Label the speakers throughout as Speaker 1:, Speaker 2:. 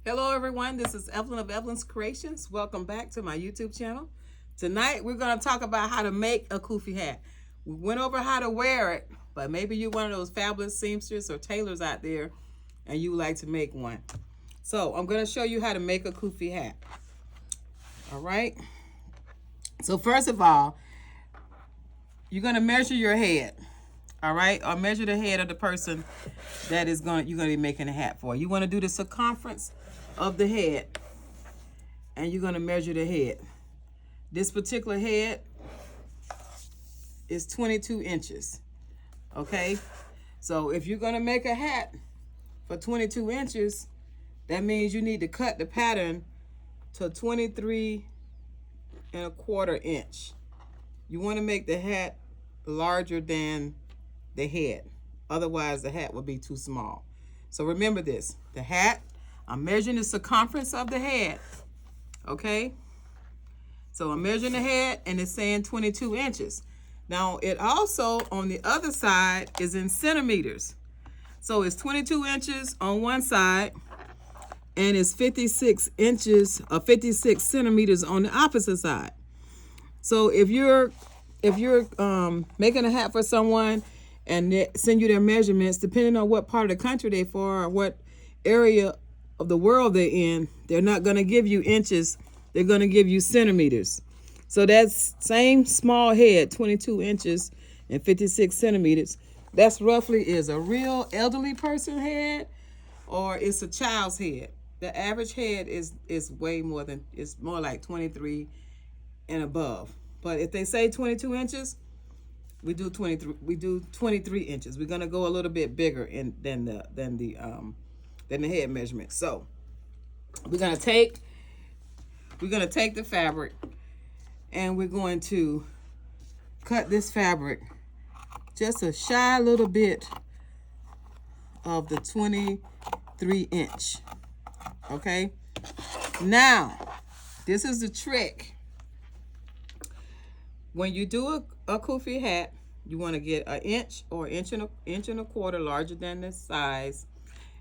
Speaker 1: Hello everyone, this is Evelyn of Evelyn's Creations. Welcome back to my YouTube channel. Tonight we're going to talk about how to make a kufi hat. We went over how to wear it, but maybe you're one of those fabulous seamsters or tailors out there and you like to make one. So I'm going to show you how to make a kufi hat. All right. So first of all, you're going to measure your head. All right, or measure the head of the person that you're going to be making a hat for. You want to do the circumference of the head, and you're going to measure the head. This particular head is 22 inches. Okay, so if you're going to make a hat for 22 inches, that means you need to cut the pattern to 23¼ inch. You want to make the hat larger than the head. Otherwise, the hat will be too small. So remember this. The hat, I'm measuring the circumference of the head. Okay? So I'm measuring the head, and it's saying 22 inches. Now, it also, on the other side, is in centimeters. So it's 22 inches on one side, and it's 56 inches or 56 centimeters on the opposite side. So if you're making a hat for someone and they send you their measurements, depending on what part of the country they're for or what area of the world they're in, they're not going to give you inches. They're going to give you centimeters. So that's same small head, 22 inches and 56 centimeters. That's roughly is a real elderly person head or it's a child's head. The average head is way more than, it's more like 23 and above. But if they say 22 inches, we do 23. We do 23 inches. We're gonna go a little bit bigger than the head measurement. So we're gonna take the fabric, and we're going to cut this fabric just a shy little bit of the 23 inch. Okay. Now, this is the trick. When you do a kufi hat, you want to get an inch or inch and a quarter larger than the size,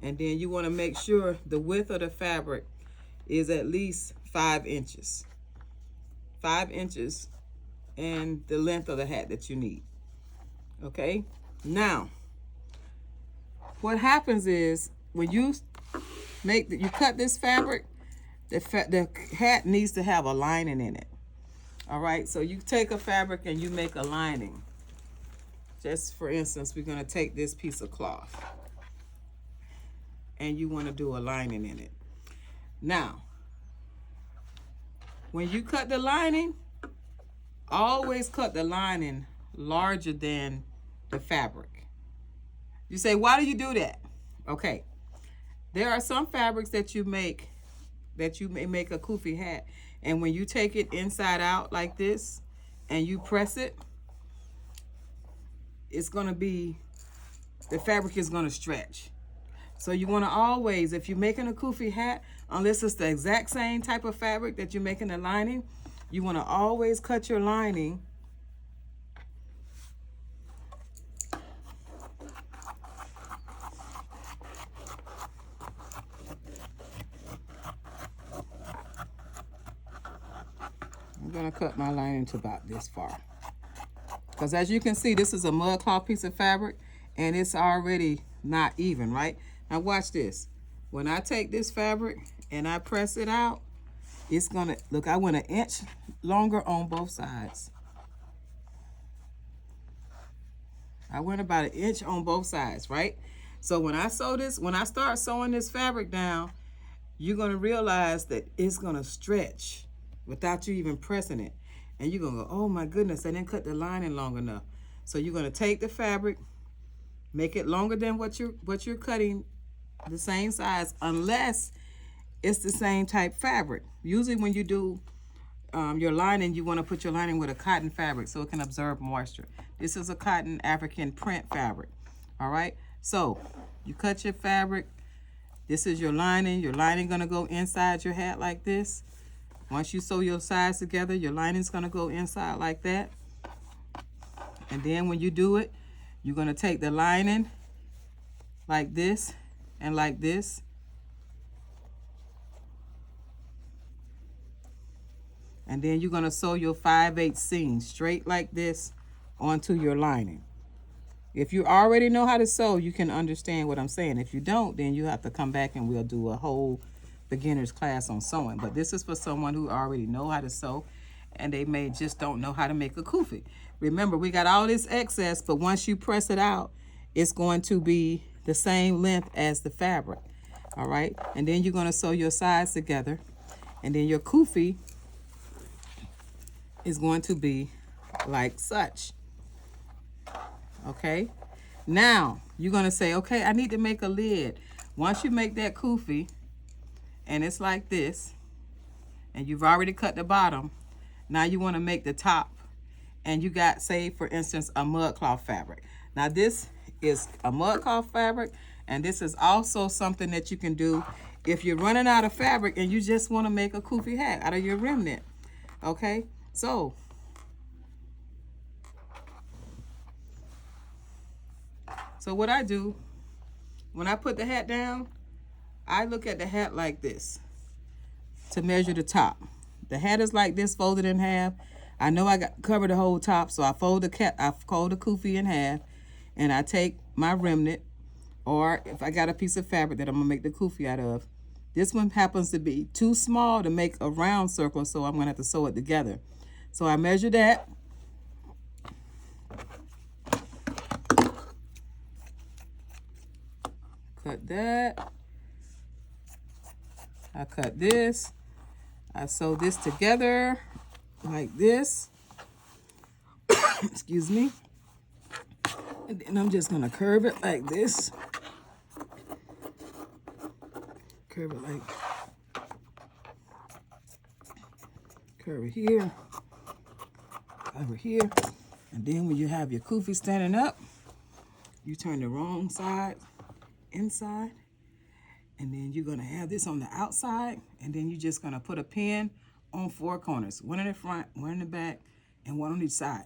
Speaker 1: and then you want to make sure the width of the fabric is at least 5 inches. 5 inches and the length of the hat that you need. Okay. Now, what happens is when you cut this fabric, the hat needs to have a lining in it. All right, so you take a fabric and you make a lining. Just for instance, we're going to take this piece of cloth and you want to do a lining in it. Now, when you cut the lining, always cut the lining larger than the fabric. You say, why do you do that? Okay, there are some fabrics that you may make a kufi hat, and when you take it inside out like this and you press it, the fabric is going to stretch. So you want to always, if you're making a kufi hat, unless it's the exact same type of fabric that you're making the lining, you want to always cut your lining I'm going to cut my lining to about this far. Because as you can see, this is a mud cloth piece of fabric, and it's already not even, right? Now watch this. When I take this fabric and I press it out, it's going to, look, I went an inch longer on both sides. I went about an inch on both sides, right? So when I start sewing this fabric down, you're going to realize that it's going to stretch without you even pressing it. And you're going to go, oh my goodness, I didn't cut the lining long enough. So you're going to take the fabric, make it longer than what you're cutting, the same size, unless it's the same type fabric. Usually when you do your lining, you want to put your lining with a cotton fabric so it can absorb moisture. This is a cotton African print fabric. All right, so you cut your fabric. This is your lining. Your lining going to go inside your hat like this. Once you sew your sides together, your lining's going to go inside like that. And then when you do it, you're going to take the lining like this and like this. And then you're going to sew your 5/8 seam straight like this onto your lining. If you already know how to sew, you can understand what I'm saying. If you don't, then you have to come back and we'll do a whole beginner's class on sewing. But this is for someone who already know how to sew and they may just don't know how to make a kufi. Remember, we got all this excess, but once you press it out, it's going to be the same length as the fabric. All right, and then you're going to sew your sides together, and then your kufi is going to be like such. Okay, now you're going to say, okay, I need to make a lid. Once you make that kufi and it's like this, and you've already cut the bottom, now you want to make the top, and you got, say for instance, a mud cloth fabric. Now this is a mud cloth fabric, and this is also something that you can do if you're running out of fabric and you just want to make a kufi hat out of your remnant. Okay, so what I do when I put the hat down, I look at the hat like this to measure the top. The hat is like this, folded in half. I know I got covered the whole top, so I fold the kufi in half, and I take my remnant, or if I got a piece of fabric that I'm gonna make the kufi out of. This one happens to be too small to make a round circle, so I'm gonna have to sew it together. So I measure that. Cut that. I cut this. I sew this together like this. Excuse me. And then I'm just gonna curve it like this. Curve it like, curve it here, over here. And then when you have your kufi standing up, you turn the wrong side inside, and then you're gonna have this on the outside, and then you're just gonna put a pin on 4 corners, one in the front, one in the back, and one on each side.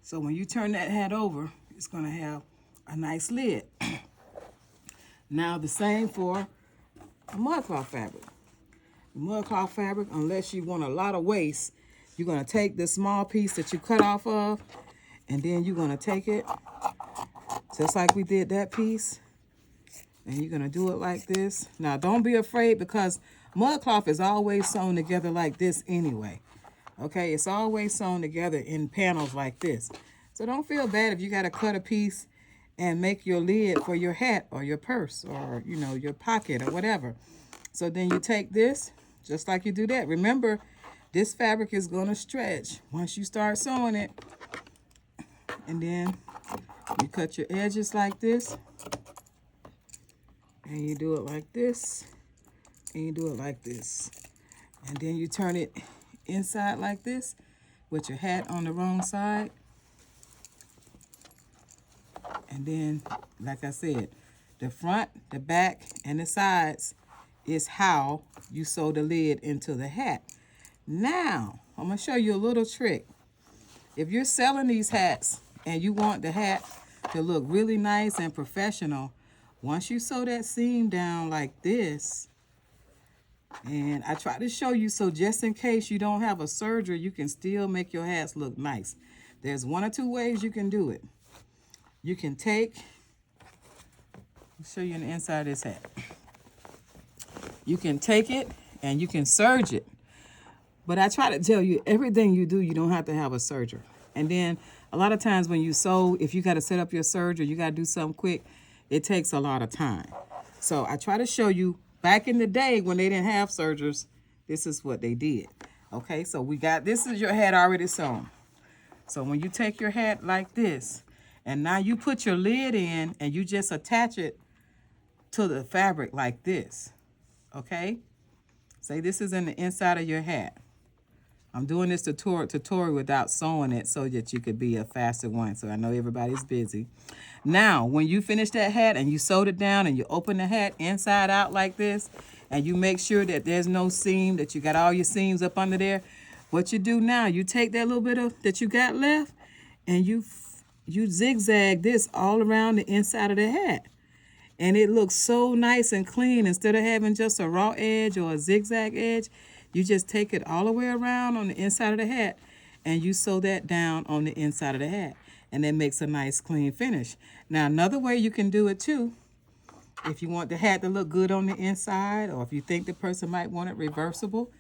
Speaker 1: So when you turn that hat over, it's gonna have a nice lid. Now the same for a mud cloth fabric. The mud cloth fabric, unless you want a lot of waste, you're gonna take this small piece that you cut off of, and then you're gonna take it just like we did that piece, and you're gonna do it like this. Now don't be afraid, because mud cloth is always sewn together like this anyway. Okay, it's always sewn together in panels like this. So don't feel bad if you gotta cut a piece and make your lid for your hat or your purse or, you know, your pocket or whatever. So then you take this, just like you do that. Remember, this fabric is gonna stretch once you start sewing it. And then you cut your edges like this, and you do it like this, and you do it like this. And then you turn it inside like this with your hat on the wrong side. And then, like I said, the front, the back, and the sides is how you sew the lid into the hat. Now, I'm gonna show you a little trick. If you're selling these hats and you want the hat to look really nice and professional, once you sew that seam down like this, and I try to show you so just in case you don't have a serger, you can still make your hats look nice. There's 1 or 2 ways you can do it. You can take, I'll show you on the inside of this hat. You can take it and you can serge it. But I try to tell you, everything you do, you don't have to have a serger. And then a lot of times when you sew, if you got to set up your serger, you got to do something quick, it takes a lot of time. So I try to show you, back in the day when they didn't have sergers, this is what they did. Okay, so we got, this is your hat already sewn. So when you take your hat like this, and now you put your lid in and you just attach it to the fabric like this, okay? Say this is in the inside of your hat. I'm doing this tutorial without sewing it so that you could be a faster one, so I know everybody's busy. Now, when you finish that hat and you sewed it down and you open the hat inside out like this, and you make sure that there's no seam, that you got all your seams up under there, what you do now, you take that little bit of that you got left and you zigzag this all around the inside of the hat. And it looks so nice and clean. Instead of having just a raw edge or a zigzag edge, You just take it all the way around on the inside of the hat and you sew that down on the inside of the hat. And that makes a nice clean finish. Now another way you can do it too, if you want the hat to look good on the inside, or if you think the person might want it reversible,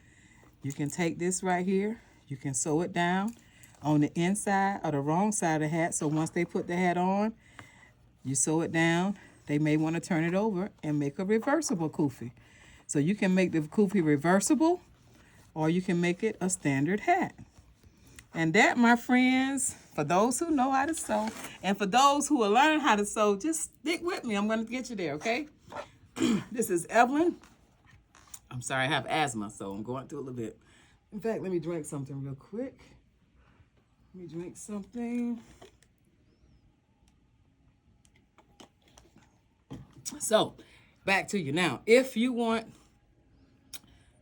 Speaker 1: you can take this right here. You can sew it down on the inside or the wrong side of the hat. So once they put the hat on, you sew it down. They may want to turn it over and make a reversible kufi. So you can make the kufi reversible, or you can make it a standard hat. And that, my friends, for those who know how to sew, and for those who will learn how to sew, just stick with me. I'm going to get you there, okay? This is Evelyn. I'm sorry, I have asthma, so I'm going through a little bit. In fact, let me drink something real quick. Let me drink something. So, back to you now. If you want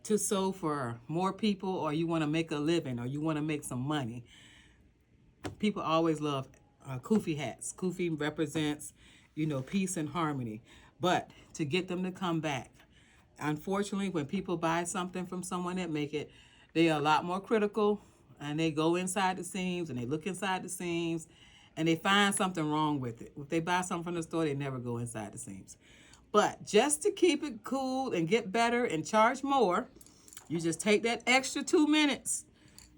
Speaker 1: to sew for more people, or you want to make a living, or you want to make some money, people always love kufi hats. Kufi represents, you know, peace and harmony. But to get them to come back, unfortunately, when people buy something from someone that make it, they are a lot more critical, and they go inside the seams and they look inside the seams and they find something wrong with it. If they buy something from the store, they never go inside the seams. But just to keep it cool and get better and charge more, you just take that extra 2 minutes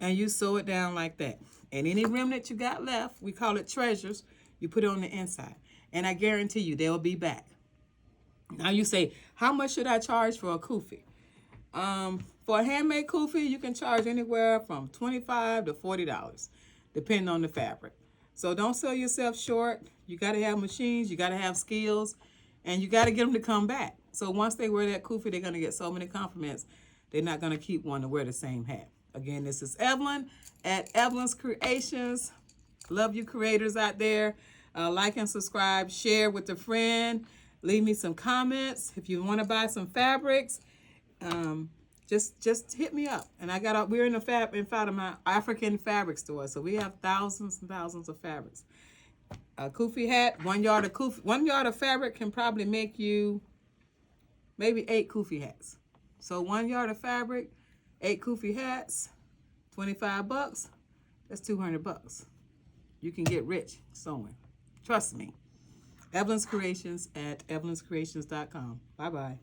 Speaker 1: and you sew it down like that. And any remnant you got left, we call it treasures, you put it on the inside. And I guarantee you, they'll be back. Now you say, how much should I charge for a kufi? For a handmade kufi, you can charge anywhere from $25 to $40, depending on the fabric. So don't sell yourself short. You got to have machines, you got to have skills, and you got to get them to come back. So once they wear that kufi, they're going to get so many compliments, they're not going to keep wanting to wear the same hat. Again, this is Evelyn at Evelyn's Creations. Love you creators out there. Like and subscribe, share with a friend. Leave me some comments. If you want to buy some fabrics, just hit me up. And we're in front of my African fabric store, so we have thousands and thousands of fabrics. A kufi hat, 1 yard of fabric can probably make you maybe 8 kufi hats. So 1 yard of fabric, 8 kufi hats, $25. That's $200. You can get rich sewing. Trust me. Evelyn's Creations at evelynscreations.com. Bye-bye.